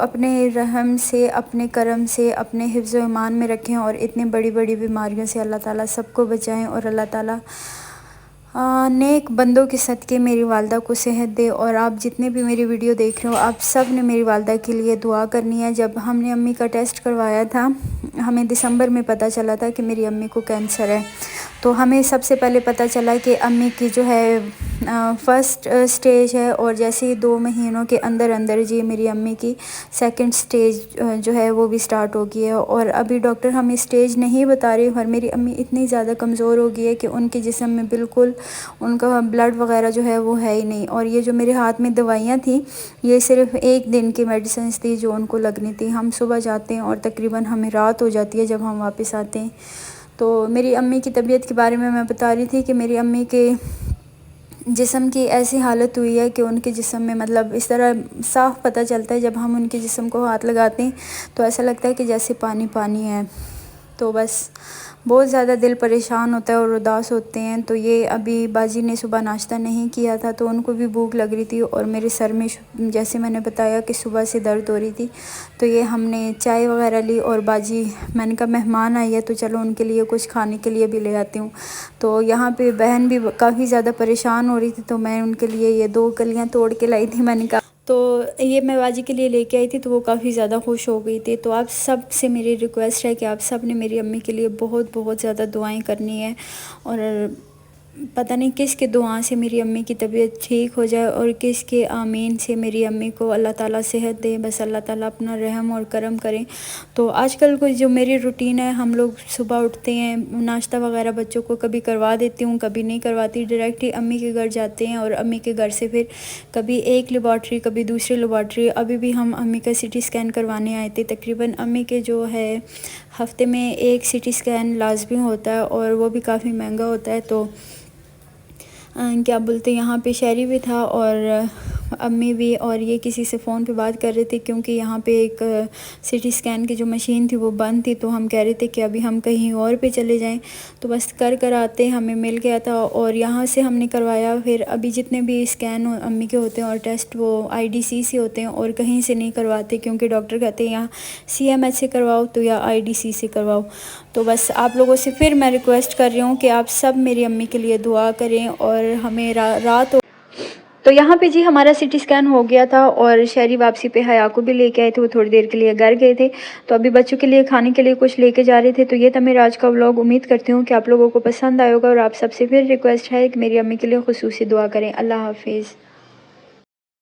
अपने रहम से, अपने करम से, अपने हिफ्ज़ व ईमान में रखें और इतनी बड़ी बड़ी बीमारियों से अल्लाह ताला सबको बचाएं। और अल्लाह ताला नेक बंदों के सदक़े मेरी वालदा को सेहत दे। और आप जितने भी मेरी वीडियो देख रहे हो, आप सब ने मेरी वालदा के लिए दुआ करनी है। जब हमने अम्मी का टेस्ट करवाया था, हमें दिसंबर में पता चला था कि मेरी अम्मी को कैंसर है। तो हमें सबसे पहले पता चला कि अम्मी की जो है फ़र्स्ट स्टेज है, और जैसे ही 2 महीनों के अंदर अंदर जी मेरी अम्मी की सेकंड स्टेज जो है वो भी स्टार्ट हो गई है। और अभी डॉक्टर हमें स्टेज नहीं बता रहे, और मेरी अम्मी इतनी ज़्यादा कमज़ोर हो गई है कि उनके जिस्म में बिल्कुल उनका ब्लड वगैरह जो है वो है ही नहीं। और ये जो मेरे हाथ में दवाइयाँ थी, ये सिर्फ 1 दिन की मेडिसिन थी जो उनको लगनी थी। हम सुबह जाते हैं और तकरीबन हमें रात हो जाती है जब हम वापस आते हैं। तो मेरी अम्मी की तबीयत के बारे में मैं बता रही थी कि मेरी अम्मी के जिस्म की ऐसी हालत हुई है कि उनके जिस्म में मतलब इस तरह साफ़ पता चलता है, जब हम उनके जिस्म को हाथ लगाते हैं तो ऐसा लगता है कि जैसे पानी पानी है। तो बस बहुत ज़्यादा दिल परेशान होता है और उदास होते हैं। तो ये अभी बाजी ने सुबह नाश्ता नहीं किया था, तो उनको भी भूख लग रही थी, और मेरे सर में जैसे मैंने बताया कि सुबह से दर्द हो रही थी। तो ये हमने चाय वगैरह ली, और बाजी, मैंने कहा मेहमान आई है तो चलो उनके लिए कुछ खाने के लिए भी ले आती हूँ। तो यहाँ पे बहन भी काफ़ी ज़्यादा परेशान हो रही थी, तो मैं उनके लिए ये 2 कलियाँ तोड़ के लाई थी। मैंने कहा तो ये मैं बाजी के लिए लेके आई थी, तो वो काफ़ी ज़्यादा खुश हो गई थी। तो आप सब से मेरी रिक्वेस्ट है कि आप सब ने मेरी अम्मी के लिए बहुत बहुत ज़्यादा दुआएं करनी है। और पता नहीं किसके दुआ से मेरी अम्मी की तबीयत ठीक हो जाए, और किसके आमीन से मेरी अम्मी को अल्लाह ताला सेहत दे। बस अल्लाह ताला अपना रहम और करम करें। तो आजकल को जो मेरी रूटीन है, हम लोग सुबह उठते हैं, नाश्ता वगैरह बच्चों को कभी करवा देती हूँ, कभी नहीं करवाती, डायरेक्ट ही अम्मी के घर जाते हैं, और अम्मी के घर से फिर कभी एक लेबॉर्ट्री कभी दूसरी लेबॉर्ट्री। अभी भी हम अम्मी का CT स्कैन करवाने आए थे। तकरीबन अम्मी के जो है हफ़्ते में 1 CT स्कैन लाजमी होता है, और वो भी काफ़ी महंगा होता है। तो क्या बोलते, यहाँ पे शहरी भी था और अम्मी भी, और ये किसी से फ़ोन पे बात कर रहे थे, क्योंकि यहाँ पे एक CT स्कैन की जो मशीन थी वो बंद थी। तो हम कह रहे थे कि अभी हम कहीं और पे चले जाएं। तो बस कर आते हमें मिल गया था, और यहाँ से हमने करवाया। फिर अभी जितने भी स्कैन अम्मी के होते हैं और टेस्ट, वो IDC से होते हैं, और कहीं से नहीं करवाते, क्योंकि डॉक्टर कहते हैं यहाँ CMH से करवाओ तो या IDC से करवाओ। तो बस आप लोगों से फिर मैं रिक्वेस्ट कर रही हूँ कि आप सब मेरी अम्मी के लिए दुआ करें। और हमें रात तो यहाँ पे जी हमारा CT स्कैन हो गया था, और शहरी वापसी पे हया को भी लेके आए थे। वो थोड़ी देर के लिए घर गए थे, तो अभी बच्चों के लिए खाने के लिए कुछ लेके जा रहे थे। तो ये था मेरा आज का व्लॉग। उम्मीद करती हूँ कि आप लोगों को पसंद आएगा, और आप सबसे फिर रिक्वेस्ट है कि मेरी अम्मी के लिए खुसूसी दुआ करें। अल्लाह हाफिज़।